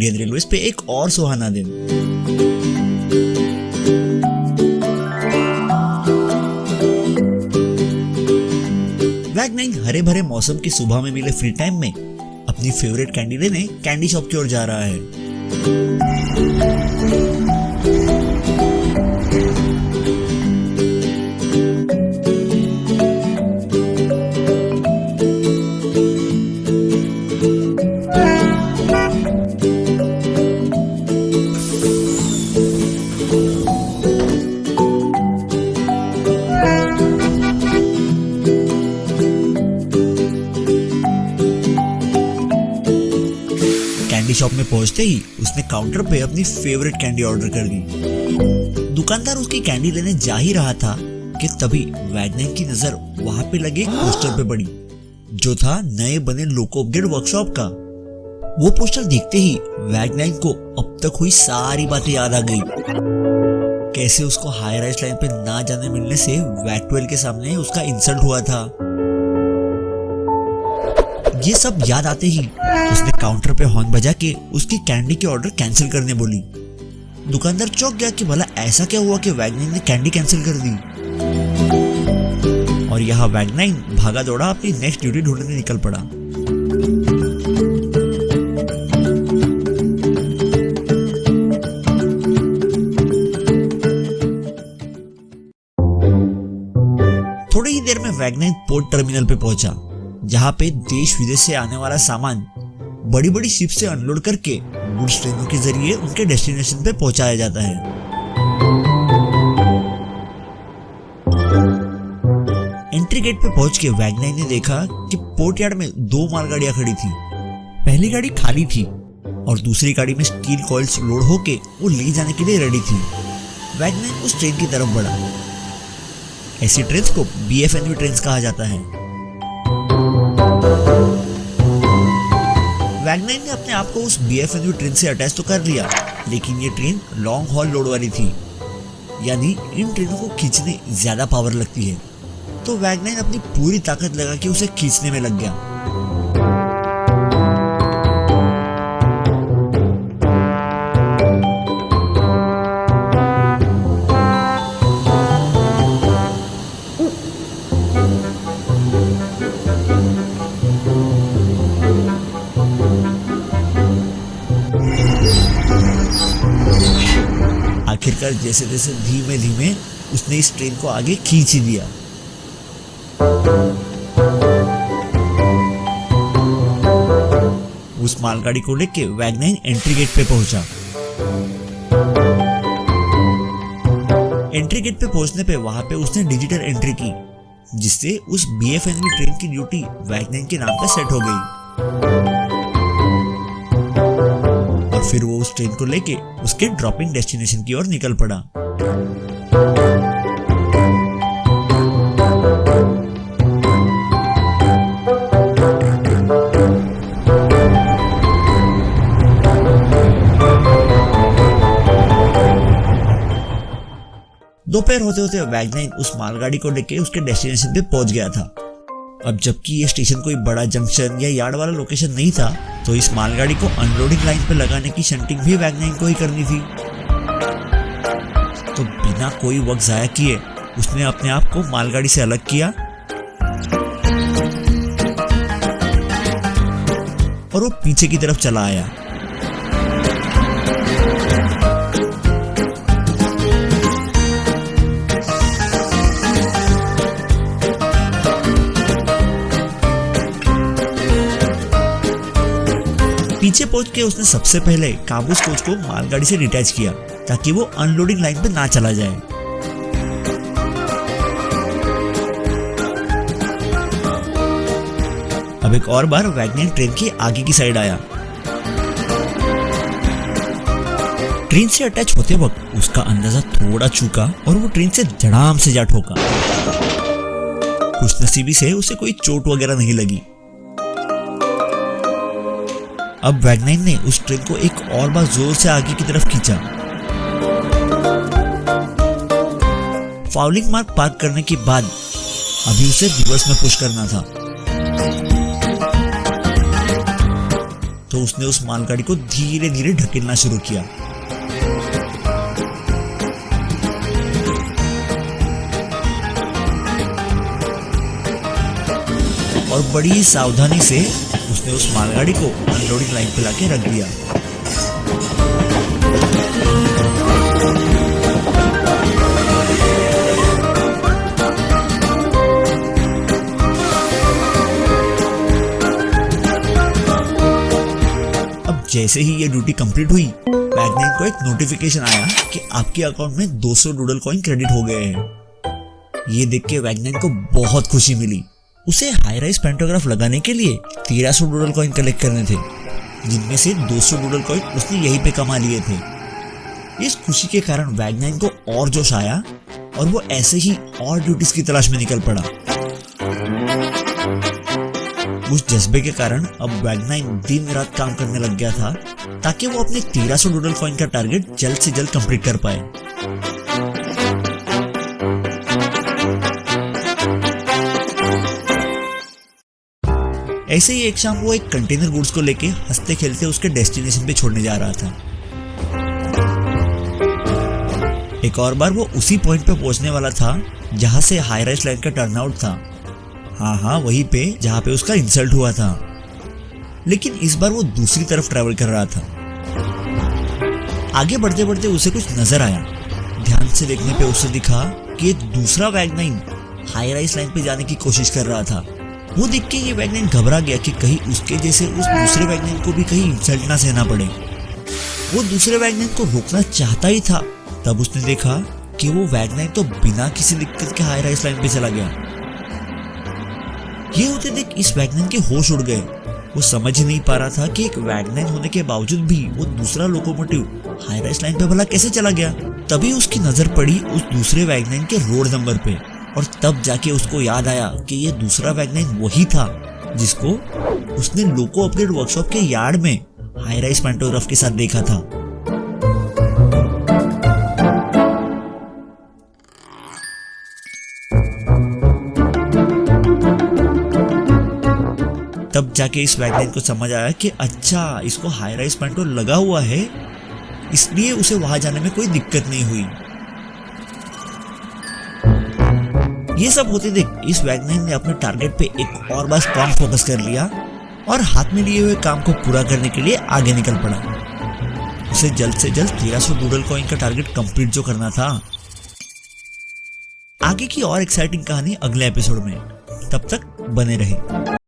Indian railways पे एक और सुहाना दिन। वैग9 हरे भरे मौसम की सुबह में मिले फ्री टाइम में अपनी फेवरेट कैंडी लेने कैंडी शॉप की ओर जा रहा है। कैंडी शॉप में पहुंचते ही उसने काउंटर पे अपनी फेवरेट कैंडी ऑर्डर कर दी। दुकानदार उसकी कैंडी लेने जा ही रहा था कि तभी वैग9 की नजर वहां पे लगे एक पोस्टर पे पड़ी, जो था नए बने लोको अपग्रेड वर्कशॉप का। वो पोस्टर देखते ही वैग9 को अब तक हुई सारी बातें याद आ गई। कैसे उसको हाई राइज लाइन पे ना जाने मिलने से वैग12 के सामने उसका इंसल्ट हुआ था। ये सब याद आते ही उसने काउंटर पे हॉर्न बजा के उसकी कैंडी के ऑर्डर कैंसिल करने बोली। दुकानदार चौंक गया कि भला ऐसा क्या हुआ कि वैग9 ने कैंडी कैंसिल कर दी। और यहाँ वैग9 भागा दौड़ा अपनी नेक्स्ट ड्यूटी ढूंढने निकल पड़ा। थोड़ी ही देर में वैग9 पोर्ट टर्मिनल पे पहुंचा, जहां पे देश विदेश से आने वाला सामान बड़ी बड़ी शिप से अनलोड करके गुड्स ट्रेनों के जरिए उनके डेस्टिनेशन पे पहुंचाया जाता है। एंट्री गेट पे पहुंच के वैग9 ने देखा कि पोर्ट यार्ड में 2 मालगाड़ियां खड़ी थी। पहली गाड़ी खाली थी और दूसरी गाड़ी में स्टील कॉइल्स लोड होके वो ले जाने के लिए रेडी थी। वैग9 उस ट्रेन की तरफ बढ़ा। ऐसी ट्रेन को BFNV ट्रेन कहा जाता है। वैग9 ने अपने आप को उस BFNV ट्रेन से अटैच तो कर लिया, लेकिन ये ट्रेन लॉन्ग हॉल लोड वाली थी, यानी इन ट्रेनों को खींचने ज्यादा पावर लगती है। तो वैग9 अपनी पूरी ताकत लगा के उसे खींचने में लग गया। आखिरकार जैसे जैसे धीमे धीमे उसने इस ट्रेन को आगे खींच ही दिया। उस मालगाड़ी को लेके वैग9 एंट्री गेट पे पहुंचा। एंट्री गेट पे पहुंचने पे वहां पे उसने डिजिटल एंट्री की, जिससे उस BFNV ट्रेन की ड्यूटी वैग9 के नाम पे सेट हो गई। और फिर वो उस ट्रेन को लेके उसके ड्रॉपिंग डेस्टिनेशन की ओर निकल पड़ा। दोपहर होते होते वैग9 उस मालगाड़ी को लेके उसके डेस्टिनेशन पे पहुंच गया था। अब जबकि ये स्टेशन कोई बड़ा जंक्शन या यार्ड वाला लोकेशन नहीं था, तो इस मालगाड़ी को अनलोडिंग लाइन पे लगाने की शंटिंग भी वैग9 को ही करनी थी। तो बिना कोई वक्त जाया किए उसने अपने आप को मालगाड़ी से अलग किया और वो पीछे की तरफ चला आया। पीछे पहुंच के उसने सबसे पहले काबूस कोच को मालगाड़ी से डिटैच किया, ताकि वो अनलोडिंग लाइन पे ना चला जाए। अब एक और बार वैग9 ट्रेन की आगे की साइड आया। ट्रेन से अटैच होते वक्त उसका अंदाजा थोड़ा चूका और वो ट्रेन से धड़ाम से जा ठोका। खुशनसीबी से उसे कोई चोट वगैरह नहीं लगी। अब वैग9 ने उस ट्रेन को एक और बार जोर से आगे की तरफ खींचा। फाउलिंग मार्क पार करने के बाद अभी उसे रिवर्स में पुश करना था। तो उसने उस मालगाड़ी को धीरे धीरे ढकेलना शुरू किया। और बड़ी सावधानी से उसने उस मालगाड़ी को अनलोडिंग लाइन पे लाके रख दिया। अब जैसे ही ये ड्यूटी कंप्लीट हुई, वैगनैन को एक नोटिफिकेशन आया कि आपके अकाउंट में 200 डूडल कॉइन क्रेडिट हो गए हैं। ये देख के वैगनैन को बहुत खुशी मिली। उसे हाई राइज पेंटोग्राफ लगाने के लिए 1300 डूडल कॉइन कलेक्ट करने थे, जिनमें से 200 डूडल कॉइन उसने यहीं पे कमा लिए थे। इस खुशी के कारण वैगनैन को और जोश आया और वो ऐसे ही और ड्यूटीज की तलाश में निकल पड़ा। उस जज्बे के कारण अब वैगनैन दिन रात काम करने लग गया था ताकि वो अपने 1300 डूडल कॉइन का टारगेट जल्द से जल्द कंप्लीट कर पाए। ऐसे ही एक शाम वो एक कंटेनर गुड्स को लेके हंसते खेलते उसके डेस्टिनेशन पे छोड़ने जा रहा था। एक और बार वो उसी पॉइंट पे पहुंचने वाला था जहां से हाई राइज लाइन का टर्नआउट था। हाँ, वहीं पे जहां पे उसका इंसल्ट हुआ था। लेकिन इस बार वो दूसरी तरफ ट्रैवल कर रहा था। आगे बढ़ते बढ़ते उसे कुछ नजर आया। ध्यान से देखने पे उसे दिखा कि एक दूसरा वैगनैन हाई राइज लाइन पे जाने की कोशिश कर रहा था। वो देख के ये वैगनैन घबरा गया कि कहीं उसके जैसे उस दूसरे वैगनैन को भी कहीं इंसल्ट ना सहना पड़े। वो दूसरे वैगनैन को रोकना चाहता ही था, तब उसने देखा कि वो वैगनैन तो बिना किसी दिक्कत के हाई राइज लाइन पे चला गया। ये होते देख इस वैगनैन के होश उड़ गए। वो समझ ही नहीं पा रहा था कि एक वैगनैन होने के बावजूद भी वो दूसरा लोकोमोटिव हाई राइज लाइन पे भला कैसे चला गया। तभी उसकी नजर पड़ी उस दूसरे वैगनैन के रोड नंबर पे, और तब जाके उसको याद आया कि ये दूसरा वैगनैन वही था जिसको उसने लोको अपग्रेड वर्कशॉप के यार्ड में हाई राइज पेंटोग्राफ के साथ देखा था। तब जाके इस वैगनैन को समझ आया कि अच्छा, इसको हाई राइज पेंटो लगा हुआ है, इसलिए उसे वहां जाने में कोई दिक्कत नहीं हुई। ये सब होते देख इस वैगनैन ने अपने टारगेट पे एक और बार स्ट्रॉन्ग फोकस कर लिया और हाथ में लिए हुए काम को पूरा करने के लिए आगे निकल पड़ा। उसे जल्द से जल्द 1300 डूडल कॉइन का टारगेट कंप्लीट जो करना था। आगे की और एक्साइटिंग कहानी अगले एपिसोड में। तब तक बने रहे।